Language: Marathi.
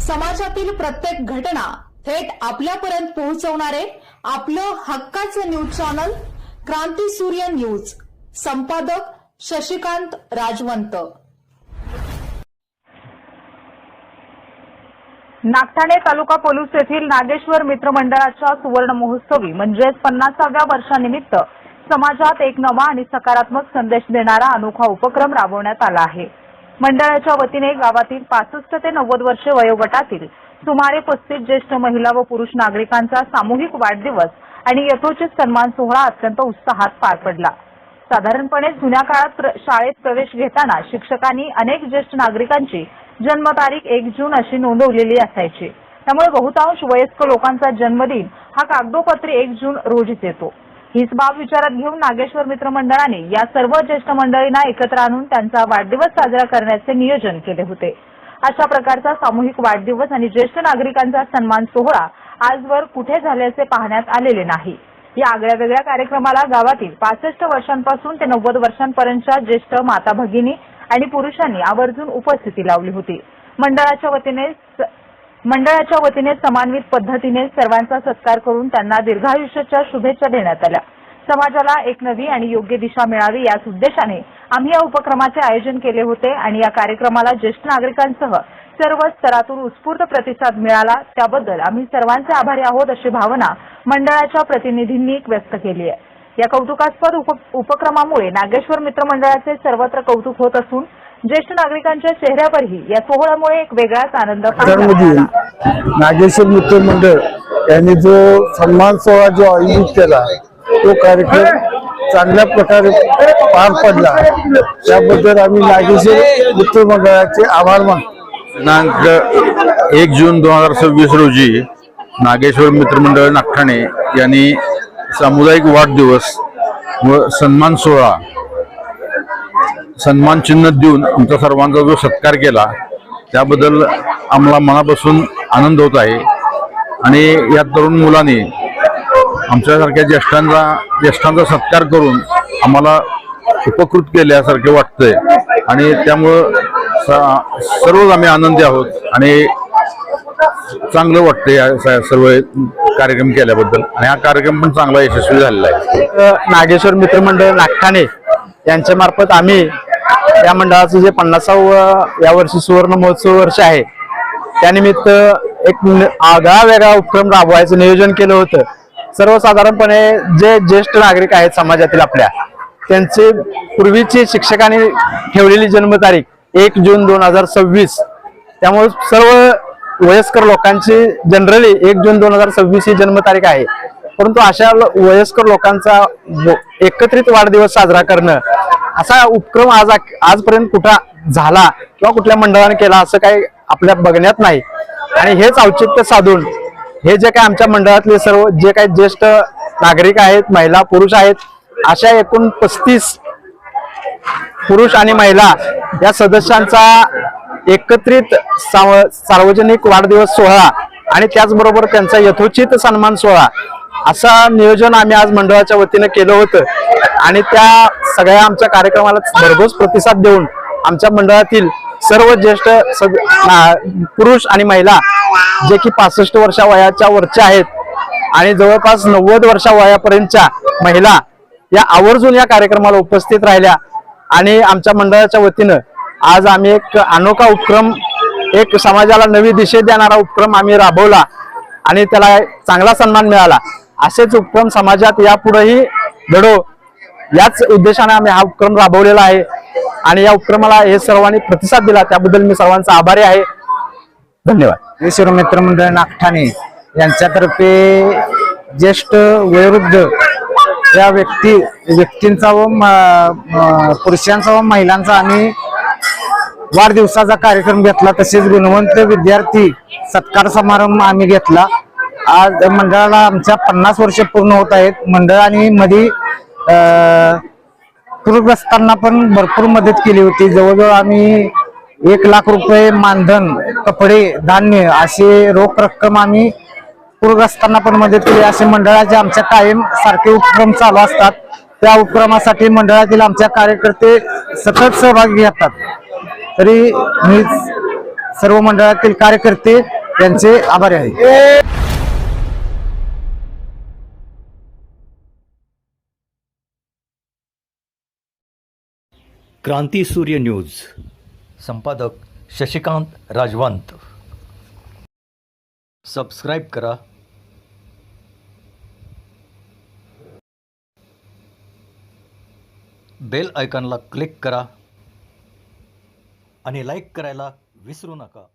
समाजातील प्रत्येक घटना थेट आपल्यापर्यंत पोहोचवणारे आपलं हक्काचं न्यूज चॅनल क्रांती सूर्य न्यूज। संपादक शशिकांत राजवंत। नागठाणे तालुका पोलीस येथील नागेश्वर मित्र मंडळाच्या सुवर्ण महोत्सवी म्हणजेच 50व्या वर्षानिमित्त समाजात एक नवा आणि सकारात्मक संदेश देणारा अनोखा उपक्रम राबवण्यात आला आहे। मंडळाच्या वतीने गावातील 65 ते 90 वर्षे वयोगटातील सुमारे 35 ज्येष्ठ महिला व पुरुष नागरिकांचा सामूहिक वाढदिवस आणि यथोचित सन्मान सोहळा अत्यंत उत्साहात पार पडला। साधारणपणे जुन्या काळात शाळेत प्रवेश घेताना शिक्षकांनी अनेक ज्येष्ठ नागरिकांची जन्मतारीख 1 जून अशी नोंदवलेली असायची। त्यामुळे बहुतांश वयस्क लोकांचा जन्मदिन हा कागदोपत्री 1 जून रोजीच येतो। हीच बाब विचारात घेऊन नागेश्वर मित्र मंडळाने या सर्व ज्येष्ठ मंडळींना एकत्र आणून त्यांचा वाढदिवस साजरा करण्याचे नियोजन केले होते। अशा प्रकारचा सामूहिक वाढदिवस आणि ज्येष्ठ नागरिकांचा सन्मान सोहळा आजवर कुठे झाल्याचे पाहण्यात आलेले नाही। या आगळ्या वेगळ्या कार्यक्रमाला गावातील 65 वर्षांपासून ते 90 वर्षांपर्यंतच्या ज्येष्ठ माता भगिनी आणि पुरुषांनी आवर्जून उपस्थिती लावली होती। मंडळाच्या वतीने समान्वित पद्धतीने सर्वांचा सत्कार करून त्यांना दीर्घायुष्याच्या शुभेच्छा देण्यात आल्या। समाजाला एक नवी आणि योग्य दिशा मिळावी याच उद्देशाने आम्ही या उपक्रमाचे आयोजन केले होते आणि या कार्यक्रमाला ज्येष्ठ नागरिकांसह सर्व स्तरातून उत्स्फूर्त प्रतिसाद मिळाला, त्याबद्दल आम्ही सर्वांचे आभारी आहोत अशी भावना मंडळाच्या प्रतिनिधींनी व्यक्त केली आहे। या कौतुकास्पद उपक्रमामुळे नागेश्वर मित्र मंडळाचे सर्वत्र कौतुक होत असून ज्येष्ठ नागरिकांच्या चेहऱ्यावरही या सोहळ्यामुळे एक वेगळाच आनंद नागेश्वर मित्र मंडळ यांनी जो सन्मान सोहळा जो आयोजित केला तो कार्यक्रम चांगल्या प्रकारे पार पडला, त्याबद्दल आम्ही नागेश्वर मित्र मंडळाचे आभार मानतो। दिनांक 1 जून 2026 रोजी नागेश्वर मित्र मंडळ नागठाणे यांनी सामुदायिक वाढदिवस व सन्मान सोहळा सन्मान चिन्ह देऊन आमचा सर्वांचा जो सत्कार केला त्याबद्दल आम्हाला मनापासून आनंद होत आहे। आणि या तरुण मुलांनी आमच्यासारख्या ज्येष्ठांचा सत्कार करून आम्हाला उपकृत केल्यासारखे वाटतंय आणि त्यामुळं सर्वच आम्ही आनंदी आहोत आणि चांगलं वाटतंय या सर्व कार्यक्रम केल्याबद्दल आणि हा कार्यक्रम पण चांगला यशस्वी झालेला आहे। नागेश्वर मित्र मंडळ नागठाणे यांच्या मार्फत आम्ही या मंडळाचं जे 50वा यावर्षी सुवर्ण महोत्सव वर्ष आहे त्यानिमित्त एक आगळा वेगळा उपक्रम राबवायचं नियोजन केलं होतं। सर्वसाधारणपणे जे ज्येष्ठ नागरिक आहेत समाजातील आपल्या त्यांची पूर्वीची शिक्षकांनी ठेवलेली जन्मतारीख 1 जून 2026, त्यामुळे सर्व वयस्कर लोकांची जनरली 1 जून 2026 ही जन्मतारीख आहे, परंतु अशा वयस्कर लोकांचा एकत्रित वाढदिवस साजरा करणं असा उपक्रम आजपर्यंत कुठं झाला किंवा कुठल्या मंडळाने केला असं काही आपल्या बघण्यात नाही। आणि हेच औचित्य साधून हे जे काही आमच्या मंडळातले सर्व जे काही ज्येष्ठ नागरिक आहेत, महिला पुरुष आहेत, अशा एकूण 35 पुरुष आणि महिला या सदस्यांचा एकत्रित सार्वजनिक वाढदिवस सोहळा आणि त्याचबरोबर त्यांचा यथोचित सन्मान सोहळा असा नियोजन आम्ही आज मंडळाच्या वतीने केलं होतं। आणि त्या सगळ्या आमच्या कार्यक्रमाला भरघोस प्रतिसाद देऊन आमच्या मंडळातील सर्व ज्येष्ठ पुरुष आणि महिला जे की 65 वर्षा वयाच्या वरच्या आहेत आणि जवळपास 90 वर्षा वयापर्यंतच्या महिला या आवर्जून या कार्यक्रमाला उपस्थित राहिल्या। आणि आमच्या मंडळाच्या वतीनं आज आम्ही एक अनोखा उपक्रम, एक समाजाला नवी दिशा देणारा उपक्रम आम्ही राबवला आणि त्याला चांगला सन्मान मिळाला। असेच उपक्रम समाजात यापुढेही घडो याच उद्देशाने आम्ही हा उपक्रम राबवलेला आहे आणि या उपक्रमाला हे सर्वांनी प्रतिसाद दिला त्याबद्दल मी सर्वांचा आभारी आहे। धन्यवाद। नागेश्वर मित्र मंडळ नागठाणे यांच्यातर्फे ज्येष्ठ वयोवृद्ध या व्यक्तींचा व पुरुषांचा व महिलांचा आम्ही वाढदिवसाचा कार्यक्रम घेतला, तसेच गुणवंत विद्यार्थी सत्कार समारंभ आम्ही घेतला। आज मंडळाला आमच्या 50 वर्ष पूर्ण होत आहेत। मंडळाने मध्ये पूरग्रस्तांना पण भरपूर मदत केली होती। जवळजवळ आम्ही 1 लाख रुपये मानधन, कपडे, धान्य असे रोख रक्कम आम्ही पूरग्रस्तांना पण मदत केली। असे मंडळाचे आमच्या कायम सारखे उपक्रम चालू असतात। त्या उपक्रमासाठी मंडळातील आमच्या कार्यकर्ते सतत सहभागी घेतात। तरी मी सर्व मंडळातील कार्यकर्ते यांचे आभारी आहे. क्रांती सूर्य न्यूज संपादक शशिकांत राजवंत. सबस्क्राईब करा, बेल आयकॉनला क्लिक करा आणि लाईक करायला विसरू नका.